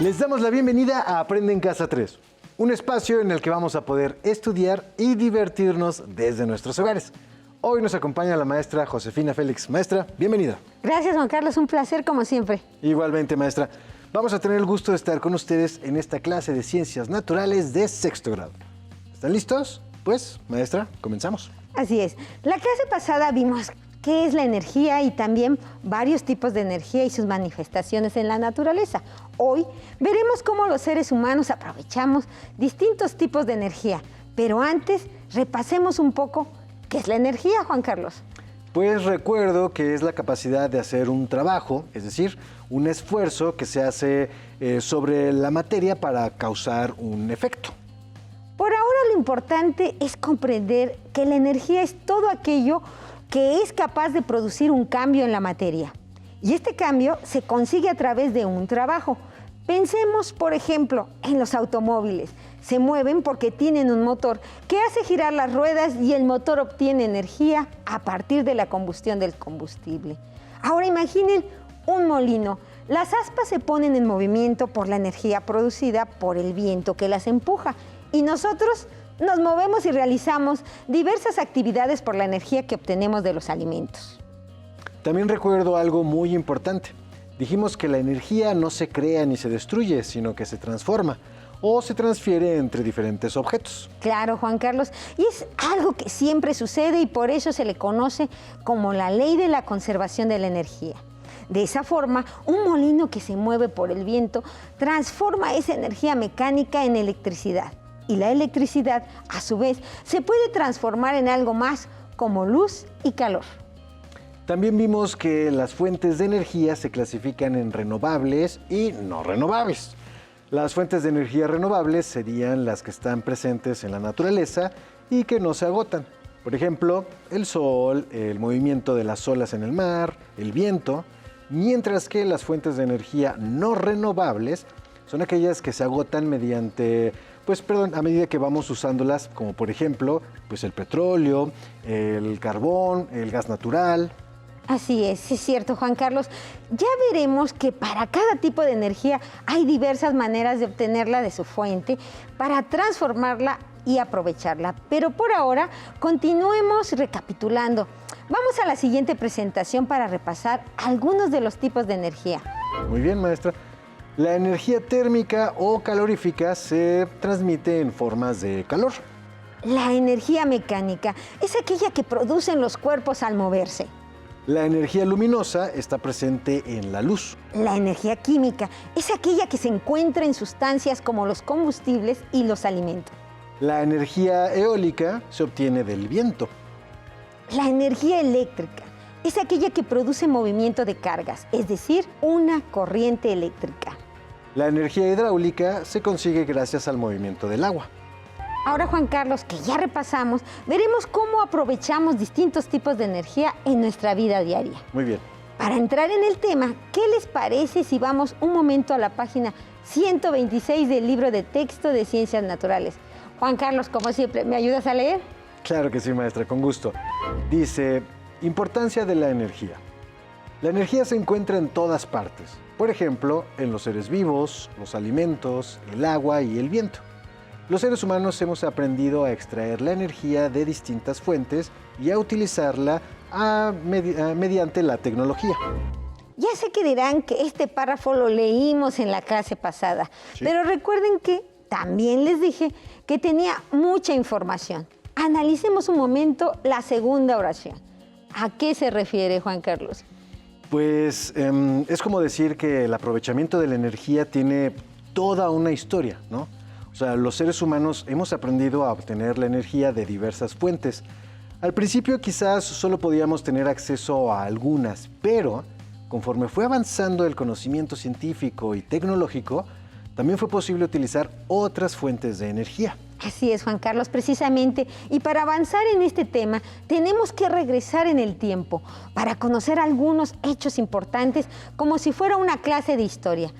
Les damos la bienvenida a Aprende en Casa 3, un espacio en el que vamos a poder estudiar y divertirnos desde nuestros hogares. Hoy nos acompaña la maestra Josefina Félix. Maestra, bienvenida. Gracias, Juan Carlos, un placer como siempre. Igualmente, maestra. Vamos a tener el gusto de estar con ustedes en esta clase de Ciencias Naturales de sexto grado. ¿Están listos? Pues, maestra, comenzamos. Así es. La clase pasada vimos qué es la energía y también varios tipos de energía y sus manifestaciones en la naturaleza. Hoy veremos cómo los seres humanos aprovechamos distintos tipos de energía. Pero antes, repasemos un poco qué es la energía, Juan Carlos. Pues recuerdo que es la capacidad de hacer un trabajo, es decir, un esfuerzo que se hace sobre la materia para causar un efecto. Por ahora lo importante es comprender que la energía es todo aquello que es capaz de producir un cambio en la materia. Y este cambio se consigue a través de un trabajo. Pensemos, por ejemplo, en los automóviles. Se mueven porque tienen un motor que hace girar las ruedas y el motor obtiene energía a partir de la combustión del combustible. Ahora imaginen un molino. Las aspas se ponen en movimiento por la energía producida por el viento que las empuja. Y nosotros nos movemos y realizamos diversas actividades por la energía que obtenemos de los alimentos. También recuerdo algo muy importante. Dijimos que la energía no se crea ni se destruye, sino que se transforma o se transfiere entre diferentes objetos. Claro, Juan Carlos, y es algo que siempre sucede y por eso se le conoce como la ley de la conservación de la energía. De esa forma, un molino que se mueve por el viento transforma esa energía mecánica en electricidad. Y la electricidad, a su vez, se puede transformar en algo más como luz y calor. También vimos que las fuentes de energía se clasifican en renovables y no renovables. Las fuentes de energía renovables serían las que están presentes en la naturaleza y que no se agotan. Por ejemplo, el sol, el movimiento de las olas en el mar, el viento, mientras que las fuentes de energía no renovables son aquellas que se agotan a medida que vamos usándolas, como por ejemplo, el petróleo, el carbón, el gas natural. Así es cierto, Juan Carlos. Ya veremos que para cada tipo de energía hay diversas maneras de obtenerla de su fuente para transformarla y aprovecharla. Pero por ahora, continuemos recapitulando. Vamos a la siguiente presentación para repasar algunos de los tipos de energía. Muy bien, maestra. La energía térmica o calorífica se transmite en formas de calor. La energía mecánica es aquella que producen los cuerpos al moverse. La energía luminosa está presente en la luz. La energía química es aquella que se encuentra en sustancias como los combustibles y los alimentos. La energía eólica se obtiene del viento. La energía eléctrica es aquella que produce movimiento de cargas, es decir, una corriente eléctrica. La energía hidráulica se consigue gracias al movimiento del agua. Ahora, Juan Carlos, que ya repasamos, veremos cómo aprovechamos distintos tipos de energía en nuestra vida diaria. Muy bien. Para entrar en el tema, ¿qué les parece si vamos un momento a la página 126 del libro de texto de Ciencias Naturales? Juan Carlos, como siempre, ¿me ayudas a leer? Claro que sí, maestra, con gusto. Dice, importancia de la energía. La energía se encuentra en todas partes. Por ejemplo, en los seres vivos, los alimentos, el agua y el viento. Los seres humanos hemos aprendido a extraer la energía de distintas fuentes y a utilizarla mediante la tecnología. Ya sé que dirán que este párrafo lo leímos en la clase pasada, Sí. Pero recuerden que también les dije que tenía mucha información. Analicemos un momento la segunda oración. ¿A qué se refiere, Juan Carlos? Pues es como decir que el aprovechamiento de la energía tiene toda una historia, ¿no? O sea, los seres humanos hemos aprendido a obtener la energía de diversas fuentes. Al principio quizás solo podíamos tener acceso a algunas, pero conforme fue avanzando el conocimiento científico y tecnológico, también fue posible utilizar otras fuentes de energía. Así es, Juan Carlos, precisamente. Y para avanzar en este tema, tenemos que regresar en el tiempo para conocer algunos hechos importantes como si fuera una clase de historia.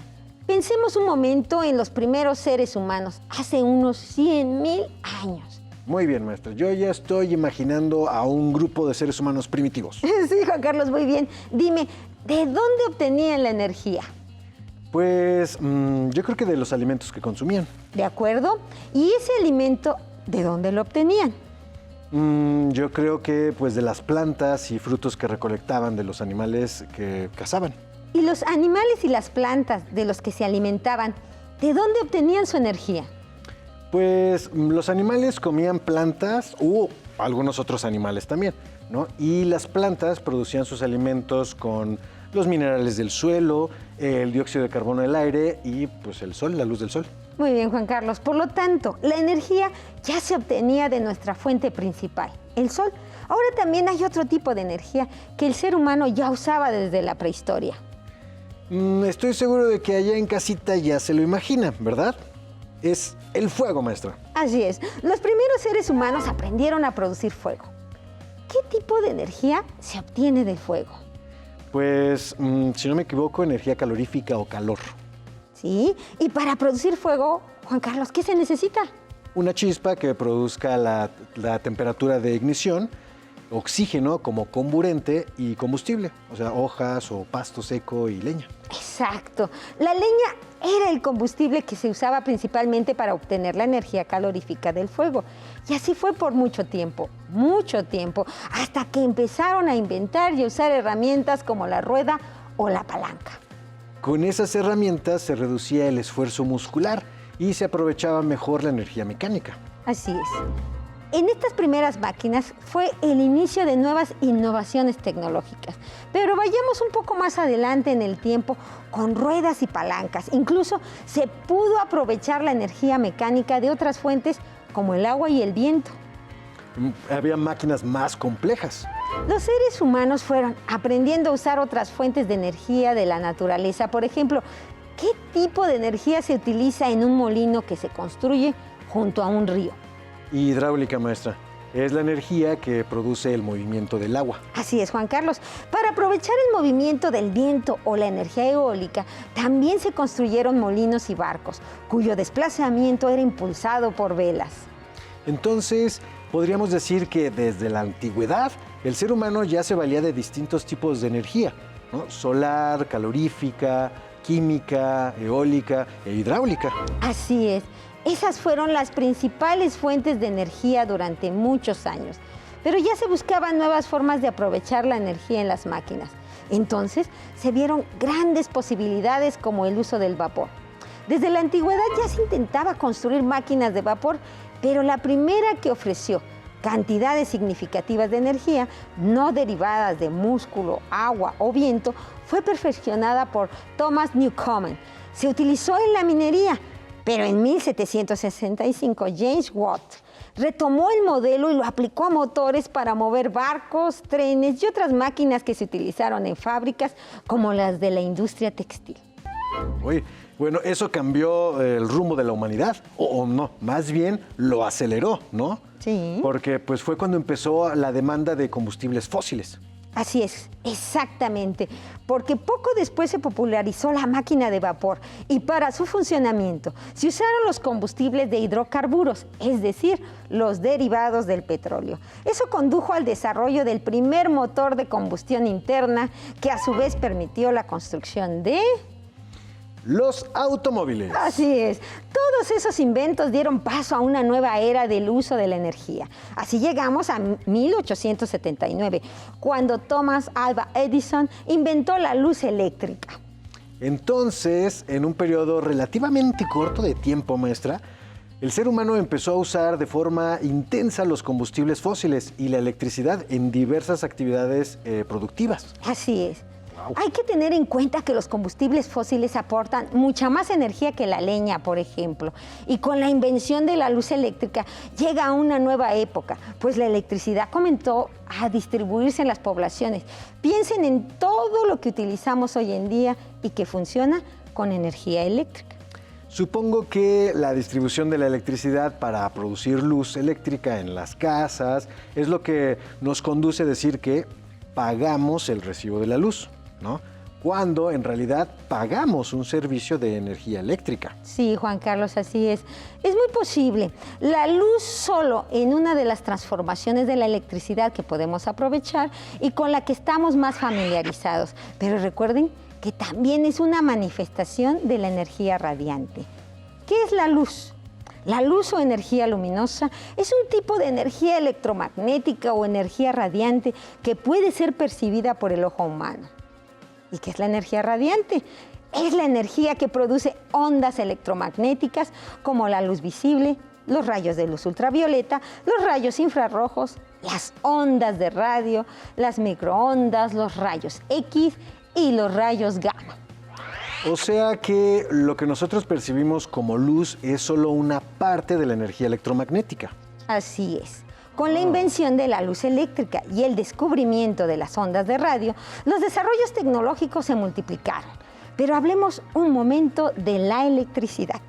Pensemos un momento en los primeros seres humanos, hace unos 100,000 años. Muy bien, maestra. Yo ya estoy imaginando a un grupo de seres humanos primitivos. Sí, Juan Carlos, muy bien. Dime, ¿de dónde obtenían la energía? Pues yo creo que de los alimentos que consumían. ¿De acuerdo? ¿Y ese alimento de dónde lo obtenían? Yo creo que pues de las plantas y frutos que recolectaban de los animales que cazaban. ¿Y los animales y las plantas de los que se alimentaban, de dónde obtenían su energía? Pues los animales comían plantas u algunos otros animales también, ¿no? Y las plantas producían sus alimentos con los minerales del suelo, el dióxido de carbono del aire y pues el sol, la luz del sol. Muy bien, Juan Carlos. Por lo tanto, la energía ya se obtenía de nuestra fuente principal, el sol. Ahora también hay otro tipo de energía que el ser humano ya usaba desde la prehistoria. Estoy seguro de que allá en casita ya se lo imaginan, ¿verdad? Es el fuego, maestra. Así es. Los primeros seres humanos aprendieron a producir fuego. ¿Qué tipo de energía se obtiene del fuego? Pues, si no me equivoco, energía calorífica o calor. Sí. Y para producir fuego, Juan Carlos, ¿qué se necesita? Una chispa que produzca la temperatura de ignición, oxígeno como comburente y combustible, o sea, hojas o pasto seco y leña. Exacto. La leña era el combustible que se usaba principalmente para obtener la energía calorífica del fuego. Y así fue por mucho tiempo, hasta que empezaron a inventar y usar herramientas como la rueda o la palanca. Con esas herramientas se reducía el esfuerzo muscular y se aprovechaba mejor la energía mecánica. Así es. En estas primeras máquinas fue el inicio de nuevas innovaciones tecnológicas. Pero vayamos un poco más adelante en el tiempo con ruedas y palancas. Incluso se pudo aprovechar la energía mecánica de otras fuentes como el agua y el viento. Había máquinas más complejas. Los seres humanos fueron aprendiendo a usar otras fuentes de energía de la naturaleza. Por ejemplo, ¿qué tipo de energía se utiliza en un molino que se construye junto a un río? Hidráulica, maestra. Es la energía que produce el movimiento del agua. Así es, Juan Carlos. Para aprovechar el movimiento del viento o la energía eólica, también se construyeron molinos y barcos, cuyo desplazamiento era impulsado por velas. Entonces, podríamos decir que desde la antigüedad, el ser humano ya se valía de distintos tipos de energía, ¿no? Solar, calorífica, química, eólica e hidráulica. Así es. Esas fueron las principales fuentes de energía durante muchos años. Pero ya se buscaban nuevas formas de aprovechar la energía en las máquinas. Entonces, se vieron grandes posibilidades como el uso del vapor. Desde la antigüedad ya se intentaba construir máquinas de vapor, pero la primera que ofreció cantidades significativas de energía, no derivadas de músculo, agua o viento, fue perfeccionada por Thomas Newcomen. Se utilizó en la minería, pero en 1765 James Watt retomó el modelo y lo aplicó a motores para mover barcos, trenes y otras máquinas que se utilizaron en fábricas como las de la industria textil. Uy, bueno, eso cambió el rumbo de la humanidad, o no, más bien lo aceleró, ¿no? Sí. Porque pues fue cuando empezó la demanda de combustibles fósiles. Así es, exactamente, porque poco después se popularizó la máquina de vapor y para su funcionamiento se usaron los combustibles de hidrocarburos, es decir, los derivados del petróleo. Eso condujo al desarrollo del primer motor de combustión interna que a su vez permitió la construcción de... Los automóviles. Así es. Todos esos inventos dieron paso a una nueva era del uso de la energía. Así llegamos a 1879, cuando Thomas Alva Edison inventó la luz eléctrica. Entonces, en un periodo relativamente corto de tiempo, maestra, el ser humano empezó a usar de forma intensa los combustibles fósiles y la electricidad en diversas actividades productivas. Así es. Hay que tener en cuenta que los combustibles fósiles aportan mucha más energía que la leña, por ejemplo. Y con la invención de la luz eléctrica llega una nueva época, pues la electricidad comenzó a distribuirse en las poblaciones. Piensen en todo lo que utilizamos hoy en día y que funciona con energía eléctrica. Supongo que la distribución de la electricidad para producir luz eléctrica en las casas es lo que nos conduce a decir que pagamos el recibo de la luz, ¿no? Cuando en realidad pagamos un servicio de energía eléctrica. Sí, Juan Carlos, así es. Es muy posible. La luz solo en una de las transformaciones de la electricidad que podemos aprovechar y con la que estamos más familiarizados. Pero recuerden que también es una manifestación de la energía radiante. ¿Qué es la luz? La luz o energía luminosa es un tipo de energía electromagnética o energía radiante que puede ser percibida por el ojo humano. ¿Y qué es la energía radiante? Es la energía que produce ondas electromagnéticas como la luz visible, los rayos de luz ultravioleta, los rayos infrarrojos, las ondas de radio, las microondas, los rayos X y los rayos gamma. O sea que lo que nosotros percibimos como luz es solo una parte de la energía electromagnética. Así es. Con la invención de la luz eléctrica y el descubrimiento de las ondas de radio, los desarrollos tecnológicos se multiplicaron. Pero hablemos un momento de la electricidad.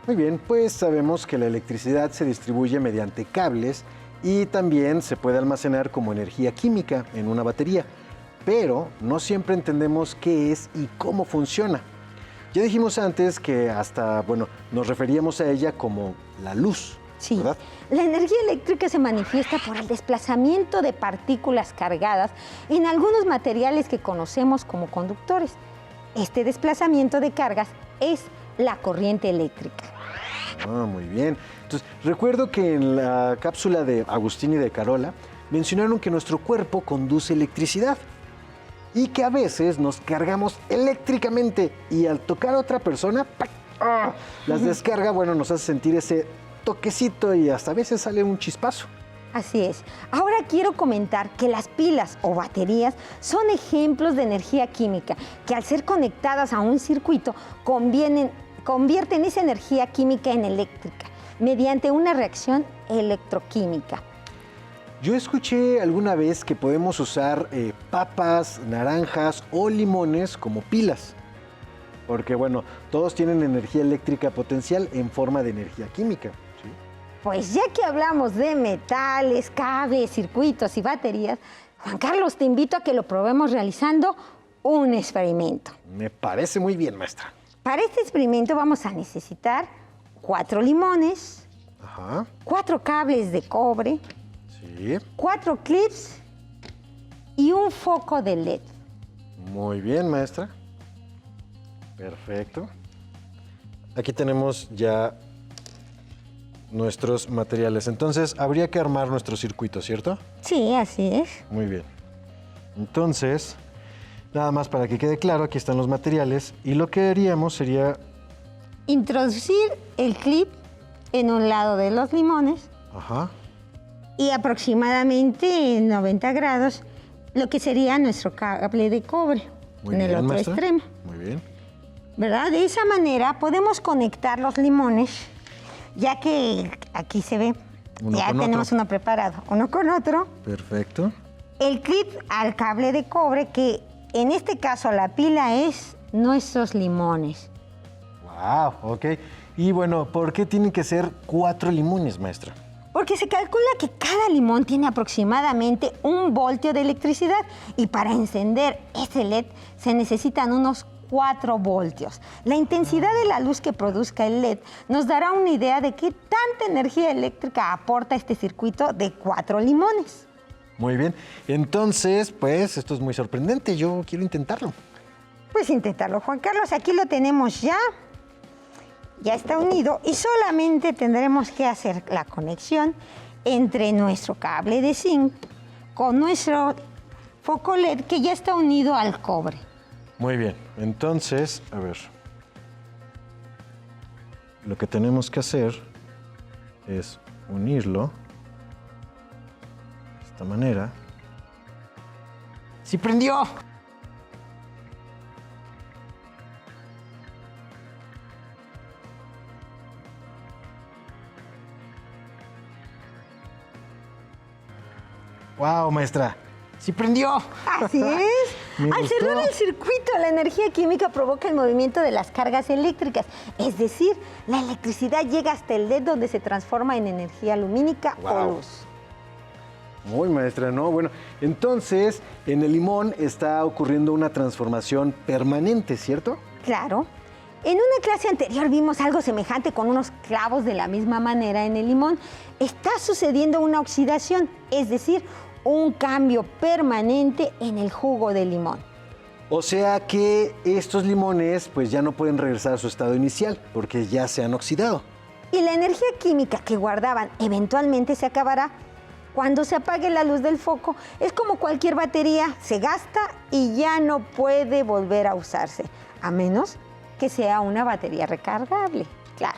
Muy bien, pues sabemos que la electricidad se distribuye mediante cables y también se puede almacenar como energía química en una batería, pero no siempre entendemos qué es y cómo funciona. Ya dijimos antes que nos referíamos a ella como la luz, sí, ¿verdad? La energía eléctrica se manifiesta por el desplazamiento de partículas cargadas en algunos materiales que conocemos como conductores. Este desplazamiento de cargas es la corriente eléctrica. Ah, muy bien. Entonces, recuerdo que en la cápsula de Agustín y de Carola mencionaron que nuestro cuerpo conduce electricidad y que a veces nos cargamos eléctricamente y al tocar a otra persona, las descarga, nos hace sentir ese toquecito y hasta a veces sale un chispazo. Así es. Ahora quiero comentar que las pilas o baterías son ejemplos de energía química que al ser conectadas a un circuito convierten esa energía química en eléctrica mediante una reacción electroquímica. Yo escuché alguna vez que podemos usar papas, naranjas o limones como pilas, porque todos tienen energía eléctrica potencial en forma de energía química. ¿Sí? Pues ya que hablamos de metales, cables, circuitos y baterías, Juan Carlos, te invito a que lo probemos realizando un experimento. Me parece muy bien, maestra. Para este experimento vamos a necesitar 4 limones, 4 cables de cobre, sí, 4 clips y un foco de LED. Muy bien, maestra. Perfecto. Aquí tenemos ya nuestros materiales. Entonces, habría que armar nuestro circuito, ¿cierto? Sí, así es. Muy bien. Entonces, nada más para que quede claro, aquí están los materiales y lo que haríamos sería introducir el clip en un lado de los limones y aproximadamente en 90 grados lo que sería nuestro cable de cobre en el otro extremo. Muy bien. ¿Verdad? De esa manera podemos conectar los limones, ya que aquí se ve, ya tenemos uno preparado, uno con otro. Perfecto. El clip al cable de cobre, que en este caso la pila es nuestros limones. Wow, ok. Y ¿por qué tienen que ser 4 limones, maestra? Porque se calcula que cada limón tiene aproximadamente 1 voltio de electricidad y para encender ese LED se necesitan unos 4 voltios. La intensidad de la luz que produzca el LED nos dará una idea de qué tanta energía eléctrica aporta este circuito de 4 limones. Muy bien. Entonces, pues, esto es muy sorprendente. Yo quiero intentarlo. Pues intentarlo, Juan Carlos. Aquí lo tenemos ya. Ya está unido y solamente tendremos que hacer la conexión entre nuestro cable de zinc con nuestro foco LED que ya está unido al cobre. Muy bien. Entonces, a ver. Lo que tenemos que hacer es unirlo de esta manera. ¡Sí prendió! ¡Wow, maestra! ¡Sí prendió! Así es. Al cerrar el circuito, la energía química provoca el movimiento de las cargas eléctricas. Es decir, la electricidad llega hasta el LED donde se transforma en energía lumínica o luz. Muy, maestra, ¿no? Bueno, entonces, en el limón está ocurriendo una transformación permanente, ¿cierto? Claro. En una clase anterior vimos algo semejante con unos clavos de la misma manera en el limón. Está sucediendo una oxidación, es decir, un cambio permanente en el jugo del limón. O sea que estos limones pues ya no pueden regresar a su estado inicial porque ya se han oxidado. Y la energía química que guardaban eventualmente se acabará. Cuando se apague la luz del foco, es como cualquier batería, se gasta y ya no puede volver a usarse, a menos que sea una batería recargable, claro.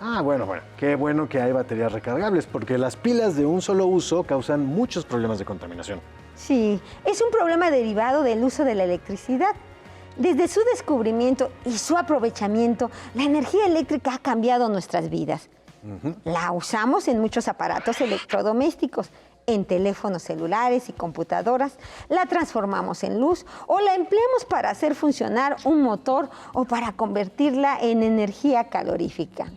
Ah, bueno, qué bueno que hay baterías recargables porque las pilas de un solo uso causan muchos problemas de contaminación. Sí, es un problema derivado del uso de la electricidad. Desde su descubrimiento y su aprovechamiento, la energía eléctrica ha cambiado nuestras vidas. La usamos en muchos aparatos electrodomésticos, en teléfonos celulares y computadoras, la transformamos en luz o la empleamos para hacer funcionar un motor o para convertirla en energía calorífica.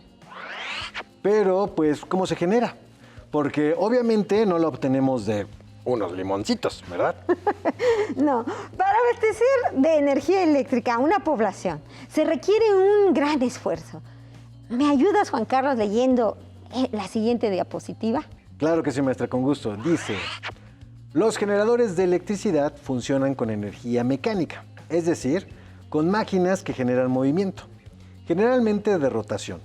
Pero, pues, ¿cómo se genera? Porque obviamente no la obtenemos de unos limoncitos, ¿verdad? No, para abastecer de energía eléctrica a una población se requiere un gran esfuerzo. ¿Me ayudas, Juan Carlos, leyendo la siguiente diapositiva? Claro que sí, maestra, con gusto. Dice, los generadores de electricidad funcionan con energía mecánica, es decir, con máquinas que generan movimiento, generalmente de rotación.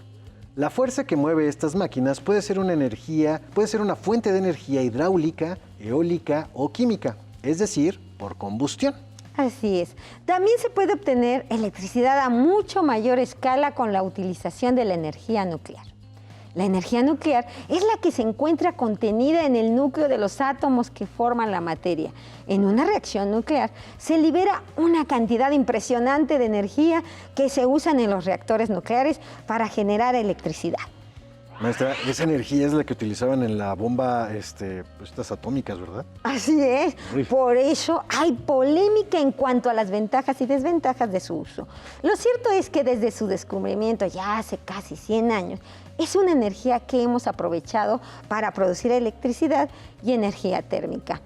La fuerza que mueve estas máquinas puede ser una fuente de energía hidráulica, eólica o química, es decir, por combustión. Así es. También se puede obtener electricidad a mucho mayor escala con la utilización de la energía nuclear. La energía nuclear es la que se encuentra contenida en el núcleo de los átomos que forman la materia. En una reacción nuclear se libera una cantidad impresionante de energía que se usan en los reactores nucleares para generar electricidad. Maestra, esa energía es la que utilizaban en la bomba, estas atómicas, ¿verdad? Así es. Uy. Por eso hay polémica en cuanto a las ventajas y desventajas de su uso. Lo cierto es que desde su descubrimiento, ya hace casi 100 años, es una energía que hemos aprovechado para producir electricidad y energía térmica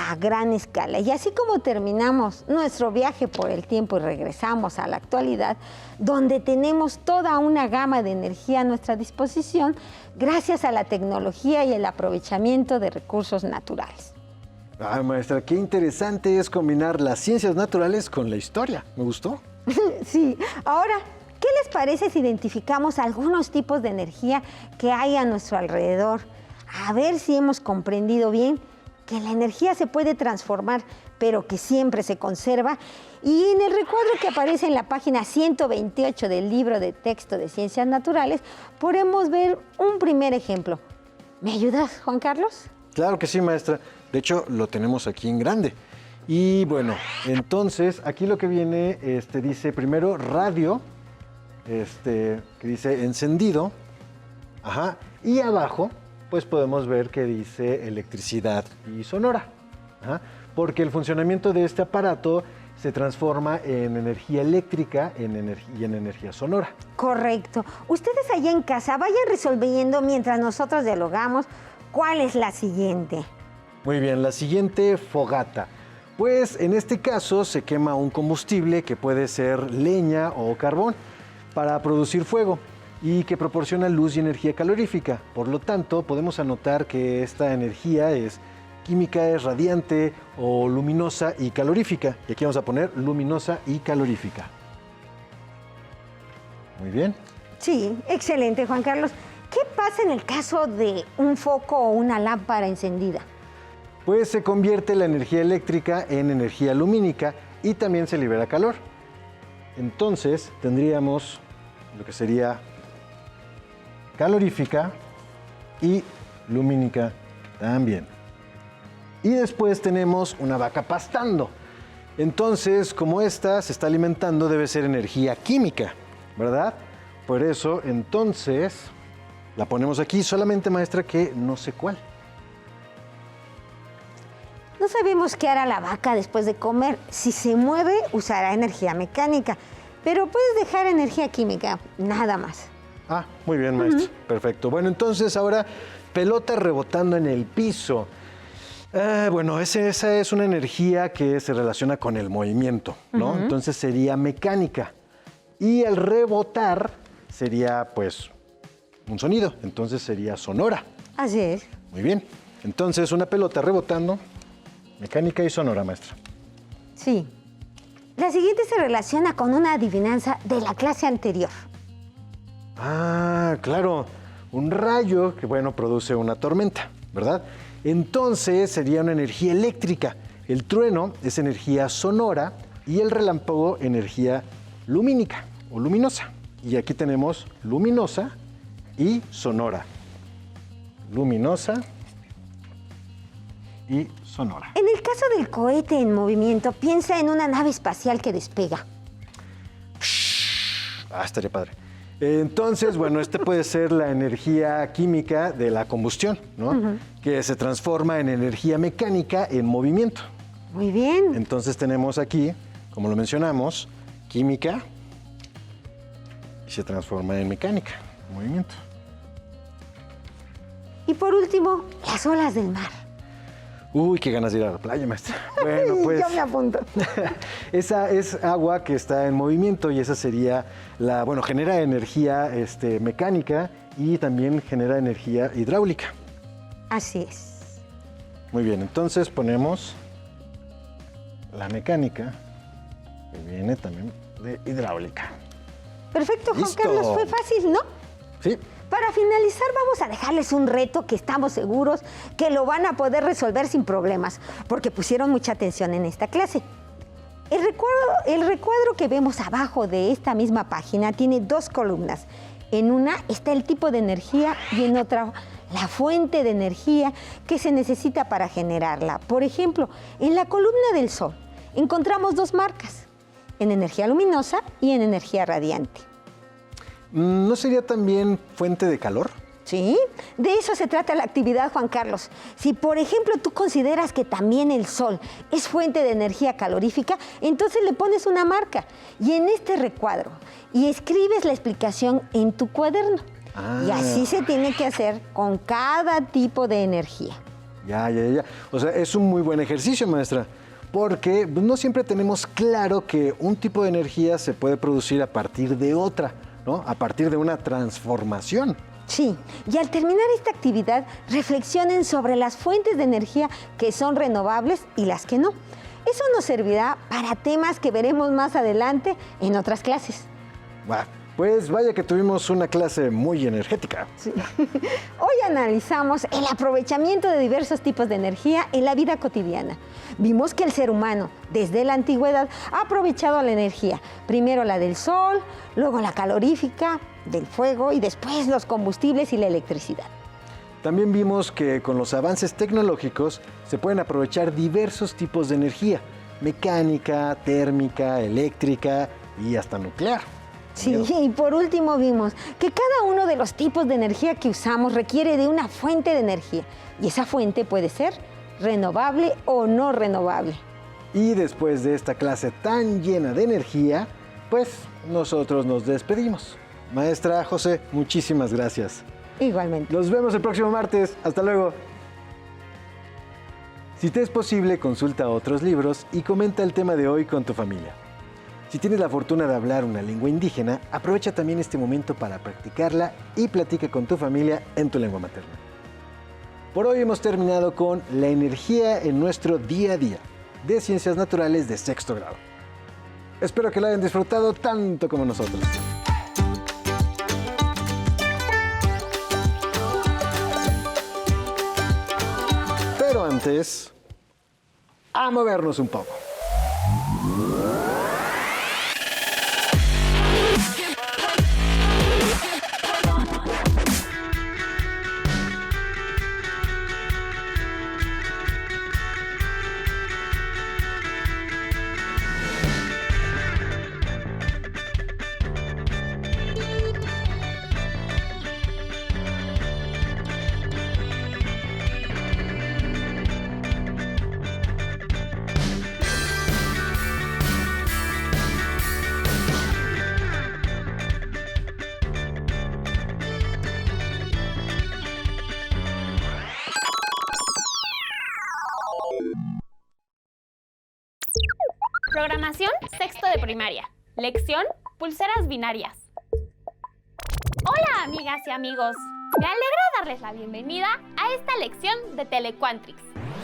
a gran escala. Y así como terminamos nuestro viaje por el tiempo y regresamos a la actualidad, donde tenemos toda una gama de energía a nuestra disposición, gracias a la tecnología y el aprovechamiento de recursos naturales. Ay, maestra, qué interesante es combinar las ciencias naturales con la historia. Me gustó. Sí, ahora, ¿qué les parece si identificamos algunos tipos de energía que hay a nuestro alrededor? A ver si hemos comprendido bien que la energía se puede transformar, pero que siempre se conserva. Y en el recuadro que aparece en la página 128 del libro de texto de Ciencias Naturales, podemos ver un primer ejemplo. ¿Me ayudas, Juan Carlos? Claro que sí, maestra. De hecho, lo tenemos aquí en grande. Y bueno, entonces, aquí lo que viene, dice primero radio, que dice encendido, y abajo, pues podemos ver que dice electricidad y sonora, porque el funcionamiento de este aparato se transforma en energía eléctrica y en energía sonora. Correcto. Ustedes allá en casa vayan resolviendo mientras nosotros dialogamos cuál es la siguiente. Muy bien, la siguiente, fogata. Pues en este caso se quema un combustible que puede ser leña o carbón para producir fuego y que proporciona luz y energía calorífica. Por lo tanto, podemos anotar que esta energía es química, es radiante o luminosa y calorífica. Y aquí vamos a poner luminosa y calorífica. Muy bien. Sí, excelente, Juan Carlos. ¿Qué pasa en el caso de un foco o una lámpara encendida? Pues se convierte la energía eléctrica en energía lumínica y también se libera calor. Entonces tendríamos lo que sería calorífica y lumínica también. Y después tenemos una vaca pastando. Entonces, como esta se está alimentando, debe ser energía química, ¿verdad? Por eso, entonces, la ponemos aquí solamente, maestra, que no sé cuál. No sabemos qué hará la vaca después de comer. Si se mueve, usará energía mecánica, pero puedes dejar energía química, nada más. Ah, muy bien, maestra. Perfecto. Bueno, entonces ahora, pelota rebotando en el piso. Bueno, esa es una energía que se relaciona con el movimiento, ¿no? Entonces sería mecánica. Y al rebotar sería, pues, un sonido. Entonces sería sonora. Así es. Muy bien. Entonces, una pelota rebotando, mecánica y sonora, maestra. Sí. La siguiente se relaciona con una adivinanza de la clase anterior. Ah, claro. Un rayo que, bueno, produce una tormenta, ¿verdad? Entonces sería una energía eléctrica. El trueno es energía sonora y el relámpago energía lumínica o luminosa. Y aquí tenemos luminosa y sonora. Luminosa y sonora. En el caso del cohete en movimiento, piensa en una nave espacial que despega. Estaría padre. Entonces, bueno, puede ser la energía química de la combustión, ¿no? Que se transforma en energía mecánica en movimiento. Muy bien. Entonces tenemos aquí, como lo mencionamos, química y se transforma en mecánica, movimiento. Y por último, las olas del mar. Uy, qué ganas de ir a la playa, maestra. Bueno, pues Yo me apunto. esa es agua que está en movimiento y esa sería genera energía mecánica y también genera energía hidráulica. Así es. Muy bien, entonces ponemos la mecánica, que viene también de hidráulica. Perfecto, Juan ¡Listo! Carlos. Fue fácil, ¿no? Sí. Para finalizar, vamos a dejarles un reto que estamos seguros que lo van a poder resolver sin problemas, porque pusieron mucha atención en esta clase. El recuadro que vemos abajo de esta misma página tiene dos columnas. En una está el tipo de energía y en otra la fuente de energía que se necesita para generarla. Por ejemplo, en la columna del Sol encontramos dos marcas, en energía luminosa y en energía radiante. ¿No sería también fuente de calor? Sí, de eso se trata la actividad, Juan Carlos. Si, por ejemplo, tú consideras que también el Sol es fuente de energía calorífica, entonces le pones una marca y en este recuadro y escribes la explicación en tu cuaderno. Y así se tiene que hacer con cada tipo de energía. Ya. O sea, es un muy buen ejercicio, maestra, porque no siempre tenemos claro que un tipo de energía se puede producir a partir de otra, ¿no? A partir de una transformación. Sí, y al terminar esta actividad, reflexionen sobre las fuentes de energía que son renovables y las que no. Eso nos servirá para temas que veremos más adelante en otras clases. Pues vaya que tuvimos una clase muy energética. Sí. Hoy analizamos el aprovechamiento de diversos tipos de energía en la vida cotidiana. Vimos que el ser humano, desde la antigüedad, ha aprovechado la energía. Primero la del sol, luego la calorífica, del fuego y después los combustibles y la electricidad. También vimos que con los avances tecnológicos se pueden aprovechar diversos tipos de energía, mecánica, térmica, eléctrica y hasta nuclear. Sí, y por último vimos que cada uno de los tipos de energía que usamos requiere de una fuente de energía y esa fuente puede ser renovable o no renovable. Y después de esta clase tan llena de energía, pues nosotros nos despedimos. Maestra José, muchísimas gracias. Igualmente. Nos vemos el próximo martes. Hasta luego. Si te es posible, consulta otros libros y comenta el tema de hoy con tu familia. Si tienes la fortuna de hablar una lengua indígena, aprovecha también este momento para practicarla y platica con tu familia en tu lengua materna. Por hoy hemos terminado con la energía en nuestro día a día de Ciencias Naturales de sexto grado. Espero que lo hayan disfrutado tanto como nosotros. Pero antes, a movernos un poco. Programación sexto de primaria. Lección Pulseras binarias. Hola amigas y amigos. Me alegra darles la bienvenida a esta lección de Telequantrix.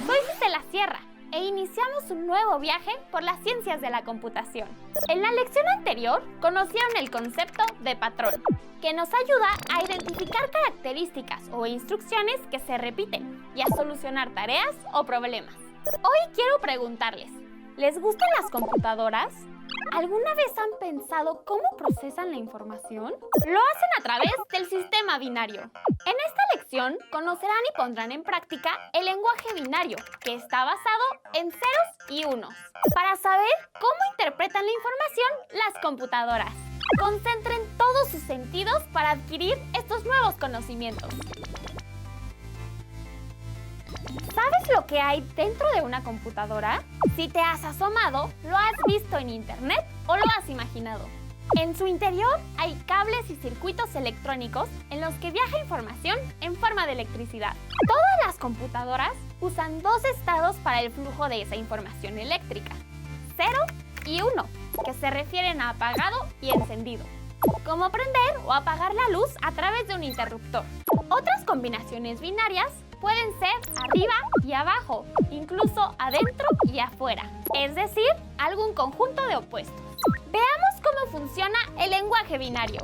Soy Gisela Sierra, e iniciamos un nuevo viaje por las ciencias de la computación. En la lección anterior conocieron el concepto de patrón, que nos ayuda a identificar características o instrucciones que se repiten y a solucionar tareas o problemas. Hoy quiero preguntarles, ¿les gustan las computadoras? ¿Alguna vez han pensado cómo procesan la información? Lo hacen a través del sistema binario. En esta lección conocerán y pondrán en práctica el lenguaje binario, que está basado en ceros y unos, para saber cómo interpretan la información las computadoras. Concentren todos sus sentidos para adquirir estos nuevos conocimientos. ¿Sabes lo que hay dentro de una computadora? Si te has asomado, lo has visto en internet o lo has imaginado. En su interior hay cables y circuitos electrónicos en los que viaja información en forma de electricidad. Todas las computadoras usan dos estados para el flujo de esa información eléctrica: 0 y 1, que se refieren a apagado y encendido, como prender o apagar la luz a través de un interruptor. Otras combinaciones binarias pueden ser arriba y abajo, incluso adentro y afuera, es decir, algún conjunto de opuestos. Veamos cómo funciona el lenguaje binario.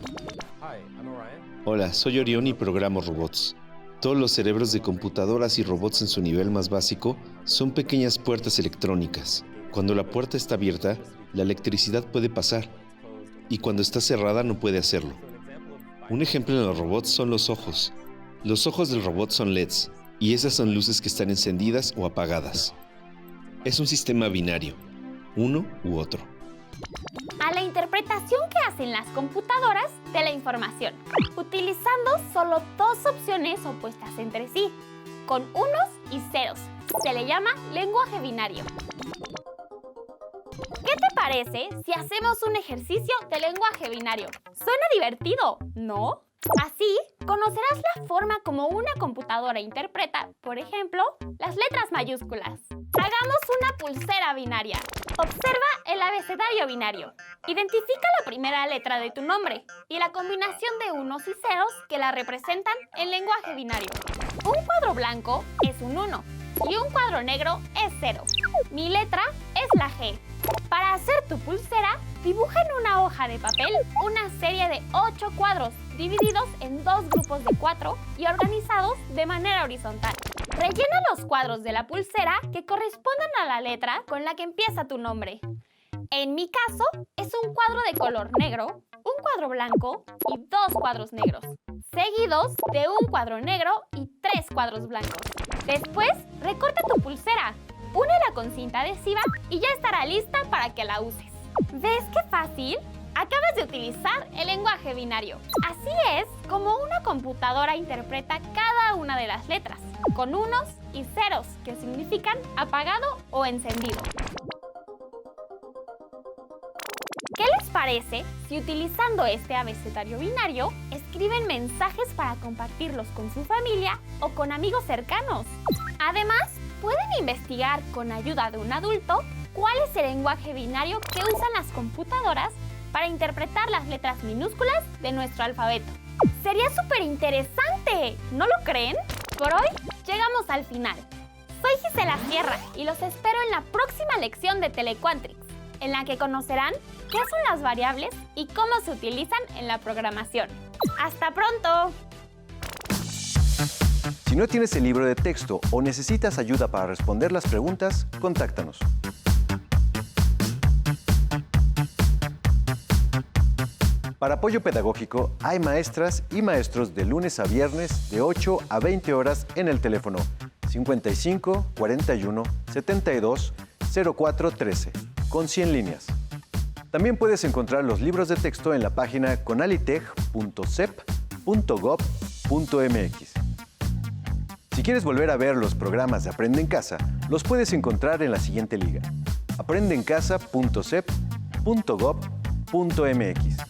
Hola, soy Orión y programo robots. Todos los cerebros de computadoras y robots en su nivel más básico son pequeñas puertas electrónicas. Cuando la puerta está abierta, la electricidad puede pasar, y cuando está cerrada no puede hacerlo. Un ejemplo en los robots son los ojos. Los ojos del robot son LEDs, y esas son luces que están encendidas o apagadas. Es un sistema binario, uno u otro. A la interpretación que hacen las computadoras de la información, utilizando solo dos opciones opuestas entre sí, con unos y ceros. Se le llama lenguaje binario. ¿Qué te parece si hacemos un ejercicio de lenguaje binario? Suena divertido, ¿no? Así, conocerás la forma como una computadora interpreta, por ejemplo, las letras mayúsculas. Hagamos una pulsera binaria. Observa el abecedario binario. Identifica la primera letra de tu nombre y la combinación de unos y ceros que la representan en lenguaje binario. Un cuadro blanco es un 1 y un cuadro negro es 0. Mi letra es la G. Para hacer tu pulsera, dibuja en una hoja de papel una serie de 8 cuadros divididos en dos grupos de 4 y organizados de manera horizontal. Rellena los cuadros de la pulsera que correspondan a la letra con la que empieza tu nombre. En mi caso, es un cuadro de color negro, un cuadro blanco y 2 cuadros negros, seguidos de un cuadro negro y 3 cuadros blancos. Después, recorta tu pulsera, únela con cinta adhesiva y ya estará lista para que la uses. ¿Ves qué fácil? Acabas de utilizar el lenguaje binario. Así es como una computadora interpreta cada una de las letras, con unos y ceros, que significan apagado o encendido. ¿Qué les parece si utilizando este abecedario binario escriben mensajes para compartirlos con su familia o con amigos cercanos? Además, pueden investigar con ayuda de un adulto cuál es el lenguaje binario que usan las computadoras para interpretar las letras minúsculas de nuestro alfabeto. ¡Sería súper interesante! ¿No lo creen? Por hoy llegamos al final. Soy Gisela Sierra y los espero en la próxima lección de Telequantrix, en la que conocerán qué son las variables y cómo se utilizan en la programación. ¡Hasta pronto! Si no tienes el libro de texto o necesitas ayuda para responder las preguntas, contáctanos. Para apoyo pedagógico, hay maestras y maestros de lunes a viernes de 8 a 20 horas en el teléfono 55 41 72 04 13, con 100 líneas. También puedes encontrar los libros de texto en la página conalitech.cep.gov.mx. Si quieres volver a ver los programas de Aprende en Casa, los puedes encontrar en la siguiente liga: aprendeencasa.cep.gov.mx.